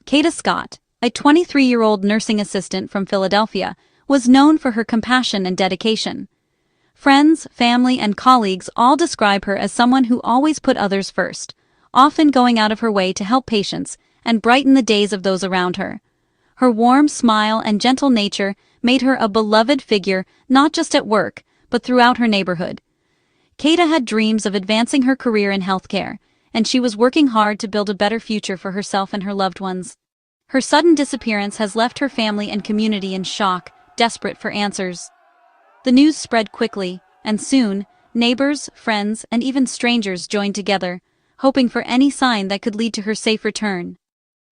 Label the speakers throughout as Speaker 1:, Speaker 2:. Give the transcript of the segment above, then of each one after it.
Speaker 1: Kada Scott, a 23-year-old nursing assistant from Philadelphia, was known for her compassion and dedication. Friends, family, and colleagues all describe her as someone who always put others first, often going out of her way to help patients and brighten the days of those around her. Her warm smile and gentle nature made her a beloved figure not just at work, but throughout her neighborhood. Kada had dreams of advancing her career in healthcare, and she was working hard to build a better future for herself and her loved ones. Her sudden disappearance has left her family and community in shock, desperate for answers. The news spread quickly, and soon, neighbors, friends, and even strangers joined together, hoping for any sign that could lead to her safe return.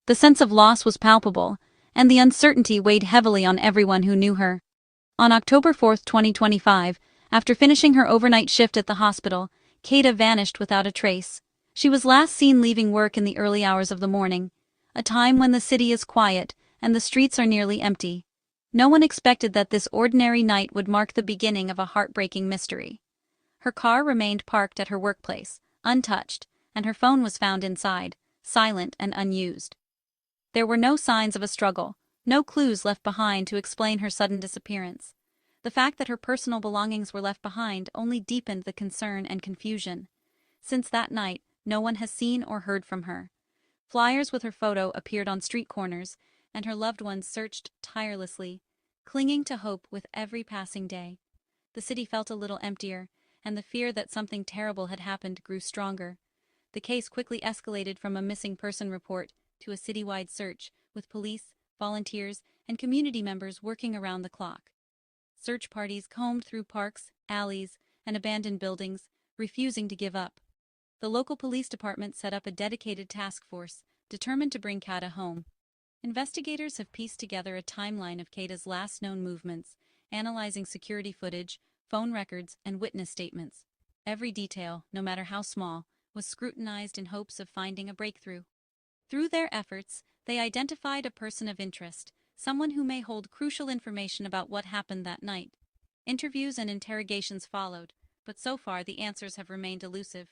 Speaker 1: The sense of loss was palpable, and the uncertainty weighed heavily on everyone who knew her. On October 4, 2025, after finishing her overnight shift at the hospital, Kada vanished without a trace. She was last seen leaving work in the early hours of the morning, a time when the city is quiet and the streets are nearly empty. No one expected that this ordinary night would mark the beginning of a heartbreaking mystery. Her car remained parked at her workplace, untouched, and her phone was found inside, silent and unused. There were no signs of a struggle, no clues left behind to explain her sudden disappearance. The fact that her personal belongings were left behind only deepened the concern and confusion. Since that night, no one has seen or heard from her. Flyers with her photo appeared on street corners, and her loved ones searched tirelessly, clinging to hope with every passing day. The city felt a little emptier, and the fear that something terrible had happened grew stronger. The case quickly escalated from a missing person report to a citywide search, with police, volunteers, and community members working around the clock. Search parties combed through parks, alleys, and abandoned buildings, refusing to give up. The local police department set up a dedicated task force, determined to bring Kada home. Investigators have pieced together a timeline of Kada's last known movements, analyzing security footage, phone records, and witness statements. Every detail, no matter how small, was scrutinized in hopes of finding a breakthrough. Through their efforts, they identified a person of interest, someone who may hold crucial information about what happened that night. Interviews and interrogations followed, but so far the answers have remained elusive.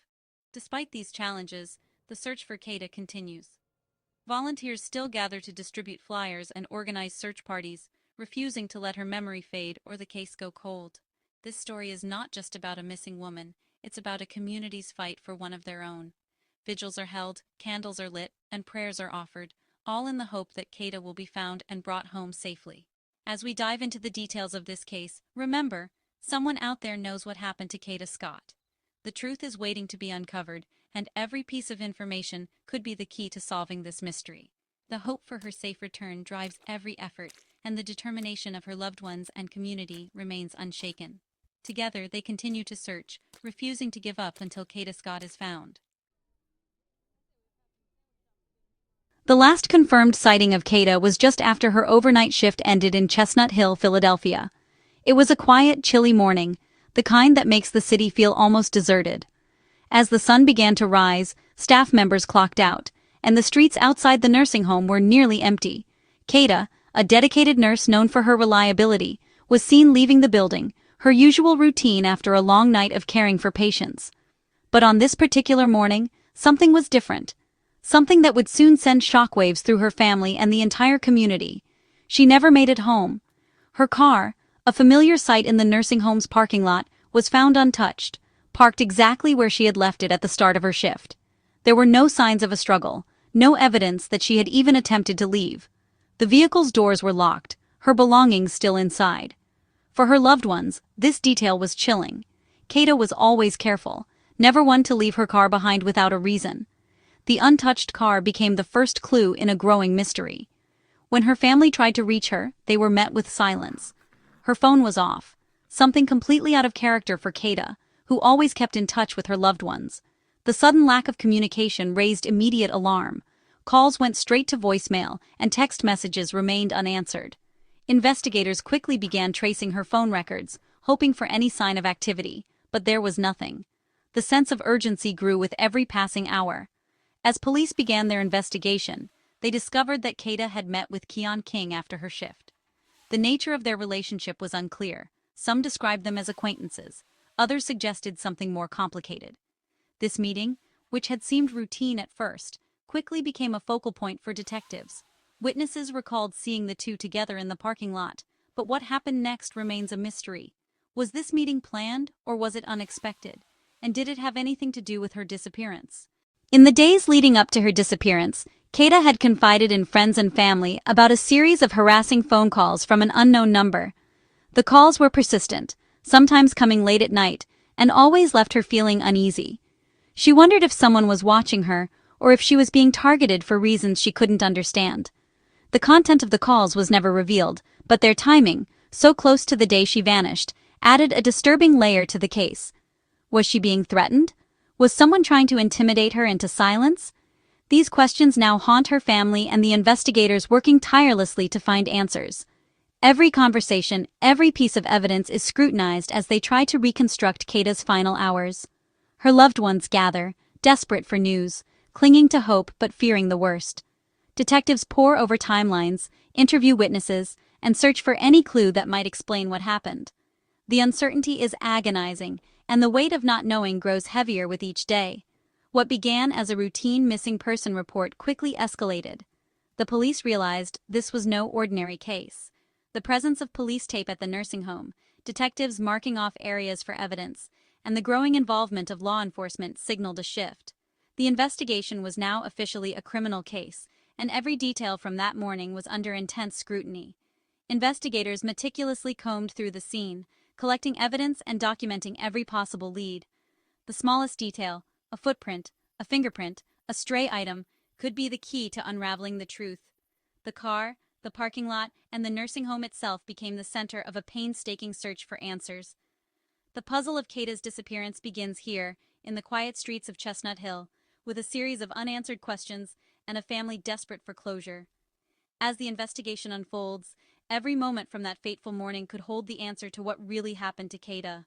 Speaker 1: Despite these challenges, the search for Kada continues. Volunteers still gather to distribute flyers and organize search parties, refusing to let her memory fade or the case go cold. This story is not just about a missing woman, it's about a community's fight for one of their own. Vigils are held, candles are lit, and prayers are offered, all in the hope that Kada will be found and brought home safely. As we dive into the details of this case, remember, someone out there knows what happened to Kada Scott. The truth is waiting to be uncovered, and every piece of information could be the key to solving this mystery. The hope for her safe return drives every effort, and the determination of her loved ones and community remains unshaken. Together, they continue to search, refusing to give up until Kada Scott is found. The last confirmed sighting of Kada was just after her overnight shift ended in Chestnut Hill, Philadelphia. It was a quiet, chilly morning, the kind that makes the city feel almost deserted. As the sun began to rise, staff members clocked out, and the streets outside the nursing home were nearly empty. Kada, a dedicated nurse known for her reliability, was seen leaving the building, her usual routine after a long night of caring for patients. But on this particular morning, something was different. Something that would soon send shockwaves through her family and the entire community. She never made it home. Her car, a familiar sight in the nursing home's parking lot, was found untouched, parked exactly where she had left it at the start of her shift. There were no signs of a struggle, no evidence that she had even attempted to leave. The vehicle's doors were locked, her belongings still inside. For her loved ones, this detail was chilling. Kada was always careful, never one to leave her car behind without a reason. The untouched car became the first clue in a growing mystery. When her family tried to reach her, they were met with silence. Her phone was off, something completely out of character for Kada, who always kept in touch with her loved ones. The sudden lack of communication raised immediate alarm. Calls went straight to voicemail, and text messages remained unanswered. Investigators quickly began tracing her phone records, hoping for any sign of activity, but there was nothing. The sense of urgency grew with every passing hour. As police began their investigation, they discovered that Kada had met with Keon King after her shift. The nature of their relationship was unclear. Some described them as acquaintances, others suggested something more complicated. This meeting, which had seemed routine at first, quickly became a focal point for detectives. Witnesses recalled seeing the two together in the parking lot, but what happened next remains a mystery. Was this meeting planned, or was it unexpected? And did it have anything to do with her disappearance? In the days leading up to her disappearance, Kada had confided in friends and family about a series of harassing phone calls from an unknown number. The calls were persistent, sometimes coming late at night, and always left her feeling uneasy. She wondered if someone was watching her, or if she was being targeted for reasons she couldn't understand. The content of the calls was never revealed, but their timing, so close to the day she vanished, added a disturbing layer to the case. Was she being threatened? Was someone trying to intimidate her into silence? These questions now haunt her family and the investigators working tirelessly to find answers. Every conversation, every piece of evidence is scrutinized as they try to reconstruct Kada's final hours. Her loved ones gather, desperate for news, clinging to hope but fearing the worst. Detectives pore over timelines, interview witnesses, and search for any clue that might explain what happened. The uncertainty is agonizing, and the weight of not knowing grows heavier with each day. What began as a routine missing person report quickly escalated. The police realized this was no ordinary case. The presence of police tape at the nursing home, detectives marking off areas for evidence, and the growing involvement of law enforcement signaled a shift. The investigation was now officially a criminal case, and every detail from that morning was under intense scrutiny. Investigators meticulously combed through the scene, collecting evidence and documenting every possible lead. The smallest detail, a footprint, a fingerprint, a stray item, could be the key to unraveling the truth. The car, the parking lot, and the nursing home itself became the center of a painstaking search for answers. The puzzle of Kada's disappearance begins here, in the quiet streets of Chestnut Hill, with a series of unanswered questions and a family desperate for closure. As the investigation unfolds, every moment from that fateful morning could hold the answer to what really happened to Kada.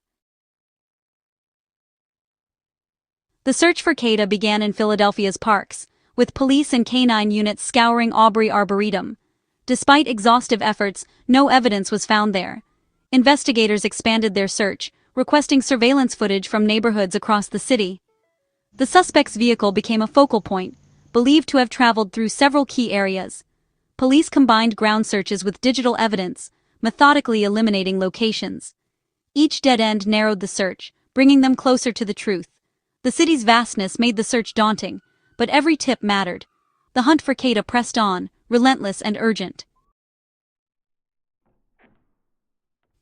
Speaker 1: The search for Kada began in Philadelphia's parks, with police and canine units scouring Aubrey Arboretum. Despite exhaustive efforts, no evidence was found there. Investigators expanded their search, requesting surveillance footage from neighborhoods across the city. The suspect's vehicle became a focal point, believed to have traveled through several key areas. Police combined ground searches with digital evidence, methodically eliminating locations. Each dead end narrowed the search, bringing them closer to the truth. The city's vastness made the search daunting, but every tip mattered. The hunt for Kada pressed on, relentless and urgent.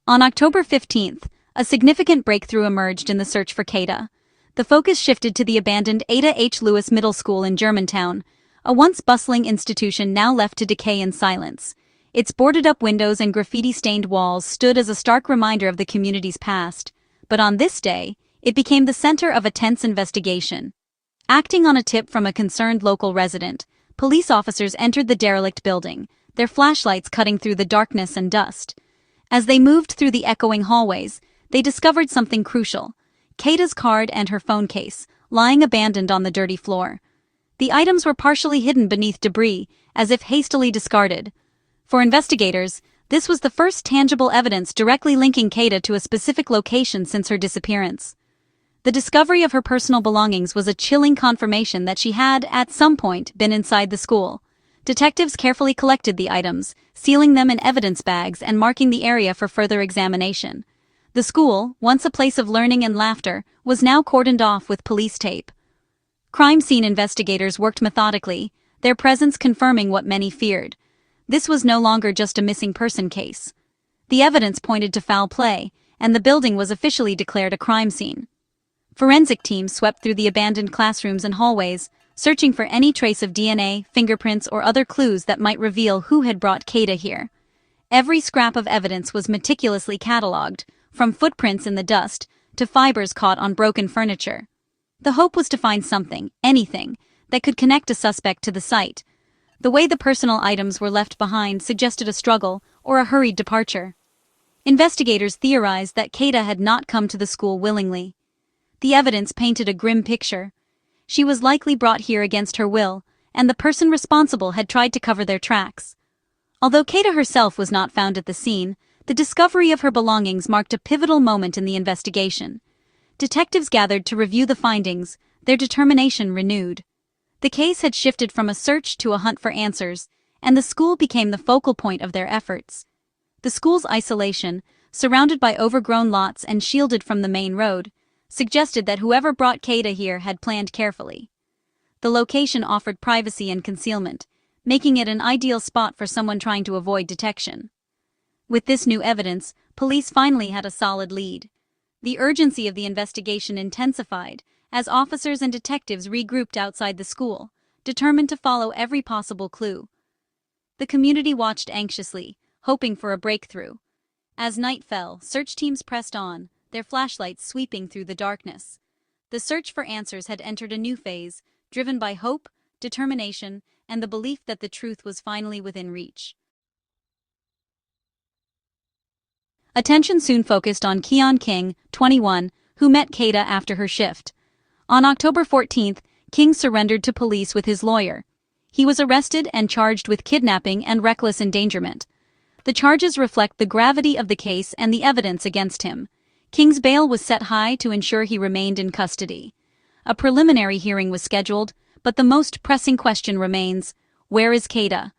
Speaker 1: On October 15th, a significant breakthrough emerged in the search for Kada. The focus shifted to the abandoned Ada H. Lewis Middle School in Germantown, a once bustling institution now left to decay in silence. Its boarded-up windows and graffiti-stained walls stood as a stark reminder of the community's past. But on this day, it became the center of a tense investigation. Acting on a tip from a concerned local resident, police officers entered the derelict building, their flashlights cutting through the darkness and dust. As they moved through the echoing hallways, they discovered something crucial: Kada's card and her phone case, lying abandoned on the dirty floor. The items were partially hidden beneath debris, as if hastily discarded. For investigators, this was the first tangible evidence directly linking Kada to a specific location since her disappearance. The discovery of her personal belongings was a chilling confirmation that she had, at some point, been inside the school. Detectives carefully collected the items, sealing them in evidence bags and marking the area for further examination. The school, once a place of learning and laughter, was now cordoned off with police tape. Crime scene investigators worked methodically, their presence confirming what many feared. This was no longer just a missing person case. The evidence pointed to foul play, and the building was officially declared a crime scene. Forensic teams swept through the abandoned classrooms and hallways, searching for any trace of DNA, fingerprints, or other clues that might reveal who had brought Kada here. Every scrap of evidence was meticulously catalogued, from footprints in the dust to fibers caught on broken furniture. The hope was to find something, anything, that could connect a suspect to the site. The way the personal items were left behind suggested a struggle or a hurried departure. Investigators theorized that Kada had not come to the school willingly. The evidence painted a grim picture. She was likely brought here against her will, and the person responsible had tried to cover their tracks. Although Kada herself was not found at the scene, the discovery of her belongings marked a pivotal moment in the investigation. Detectives gathered to review the findings, their determination renewed. The case had shifted from a search to a hunt for answers, and the school became the focal point of their efforts. The school's isolation, surrounded by overgrown lots and shielded from the main road, suggested that whoever brought Kada here had planned carefully. The location offered privacy and concealment, making it an ideal spot for someone trying to avoid detection. With this new evidence, police finally had a solid lead. The urgency of the investigation intensified as officers and detectives regrouped outside the school, determined to follow every possible clue. The community watched anxiously, hoping for a breakthrough. As night fell, search teams pressed on, their flashlights sweeping through the darkness. The search for answers had entered a new phase, driven by hope, determination, and the belief that the truth was finally within reach. Attention soon focused on Keon King, 21, who met Kada after her shift. On October 14th, King surrendered to police with his lawyer. He was arrested and charged with kidnapping and reckless endangerment. The charges reflect the gravity of the case and the evidence against him. King's bail was set high to ensure he remained in custody. A preliminary hearing was scheduled, but the most pressing question remains: where is Kada?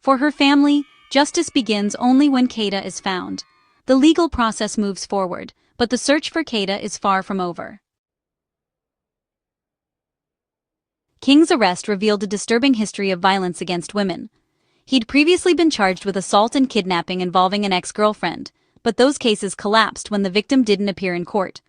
Speaker 1: For her family, justice begins only when Kada is found. The legal process moves forward, but the search for Kada is far from over. King's arrest revealed a disturbing history of violence against women. He'd previously been charged with assault and kidnapping involving an ex-girlfriend, but those cases collapsed when the victim didn't appear in court.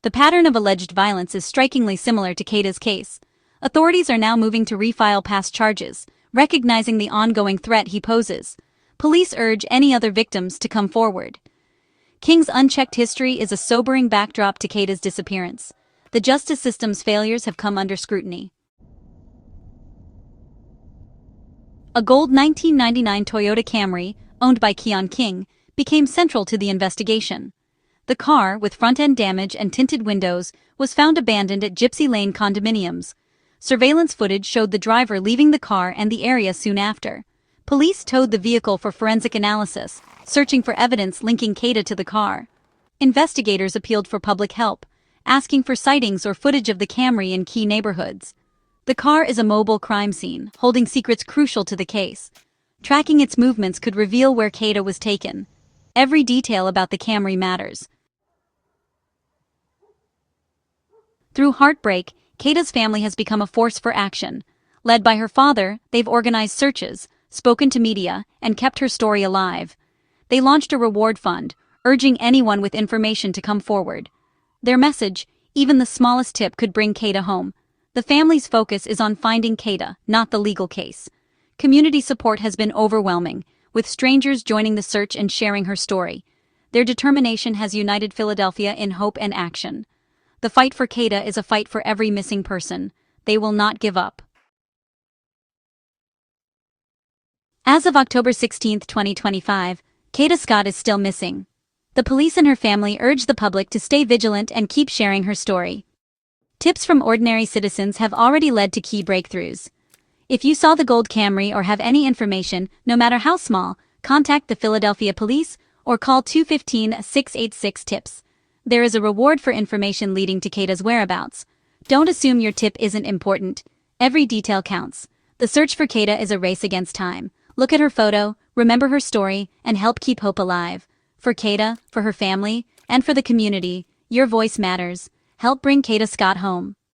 Speaker 1: The pattern of alleged violence is strikingly similar to Kada's case. Authorities are now moving to refile past charges, recognizing the ongoing threat he poses. Police urge any other victims to come forward. King's unchecked history is a sobering backdrop to Kada's disappearance. The justice system's failures have come under scrutiny. A gold 1999 Toyota Camry, owned by Keon King, became central to the investigation. The car, with front-end damage and tinted windows, was found abandoned at Gypsy Lane condominiums. Surveillance footage showed the driver leaving the car and the area soon after. Police towed the vehicle for forensic analysis, searching for evidence linking Kada to the car. Investigators appealed for public help, asking for sightings or footage of the Camry in key neighborhoods. The car is a mobile crime scene, holding secrets crucial to the case. Tracking its movements could reveal where Kada was taken. Every detail about the Camry matters. Through heartbreak, Kada's family has become a force for action. Led by her father, they've organized searches, spoken to media, and kept her story alive. They launched a reward fund, urging anyone with information to come forward. Their message: even the smallest tip could bring Kada home. The family's focus is on finding Kada, not the legal case. Community support has been overwhelming, with strangers joining the search and sharing her story. Their determination has united Philadelphia in hope and action. The fight for Kada is a fight for every missing person. They will not give up. As of October 16, 2025, Kada Scott is still missing. The police and her family urge the public to stay vigilant and keep sharing her story. Tips from ordinary citizens have already led to key breakthroughs. If you saw the gold Camry or have any information, no matter how small, contact the Philadelphia Police or call 215-686-TIPS. There is a reward for information leading to Kada's whereabouts. Don't assume your tip isn't important. Every detail counts. The search for Kada is a race against time. Look at her photo, remember her story, and help keep hope alive. For Kada, for her family, and for the community, your voice matters. Help bring Kada Scott home.